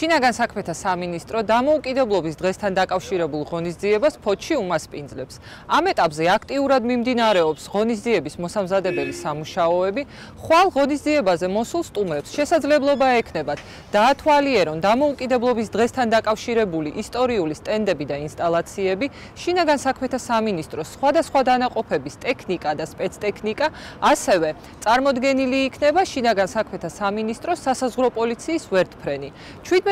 შინაგან საქმეთა სამინისტრო დამოუკიდებლობის დღესთან დაკავშირებულ ღონისძიებას ფოთში უმასპინძლებს. ამ ეტაპზე აქტიურად მიმდინარეობს ღონისძიების მოსამზადებელი სამუშაოები, ხვალ ღონისძიებაზე მოსულ სტუმრებს შესაძლებლობა ექნებათ დაათვალიერონ დამოუკიდებლობის დღესთან დაკავშირებული ისტორიული სტენდები და ინსტალაციები, შინაგან საქმეთა სამინისტროს სხვადასხვა დანაყოფების ტექნიკა და სპეცტექნიკა, ასევე წარმოდგენილი იქნება შინაგან საქმეთა სამინისტროს სასაზღვრო პოლიციის ვერტმფრენი.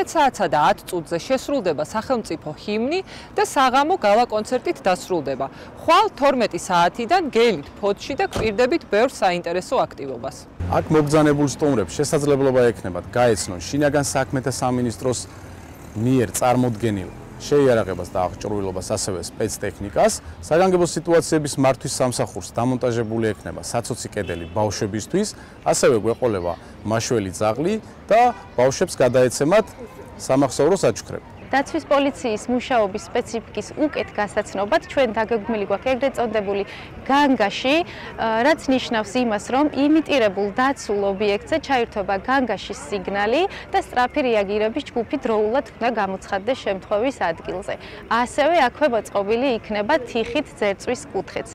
17 საათსა და 10 წუთზე შესრულდება სახელმწიფო ჰიმნი და საღამო გალა კონცერტით დასრულდება. ხვალ 12 საათიდან გელით ფოთში და გვირდებით ბევრ საინტერესო აქტივობას. აქ მოგზანებულ სტუმრებს შესაძლებლობა ექნებათ გაეცნონ შინაგან საქმეთა სამინისტროს მიერ წარმოდგენილ შეიარაღებას და აღჭურვილობას, ასევე სპეცტექნიკას. საგანგებო სიტუაციების მართვის სამსახურს დამონტაჟებული ექნება საცოცი კედელი ბავშვებისთვის, ასევე გვეყოლება მაშველი ძაღლი და ბავშვებს გადაეცემათ სამახსოვრო საჩუქრები. დაცვის პოლიციის მუშაობის სპეციფიკის უკეთ გასაცნობად ჩვენ დაგეგმილი გვაქვს ეგრეთ წოდებული განგაში, რაც ნიშნავს იმას, რომ იმიტირებულ დაცულ ობიექტზე ჩაირთვება განგაშის სიგნალი და სწრაფი რეაგირების ჯგუფი დროულად უნდა გამოცხადდეს შემთხვევის ადგილზე. ასევე აქვე მოწყობილი იქნება თიხით ძერწვის კუთხეც.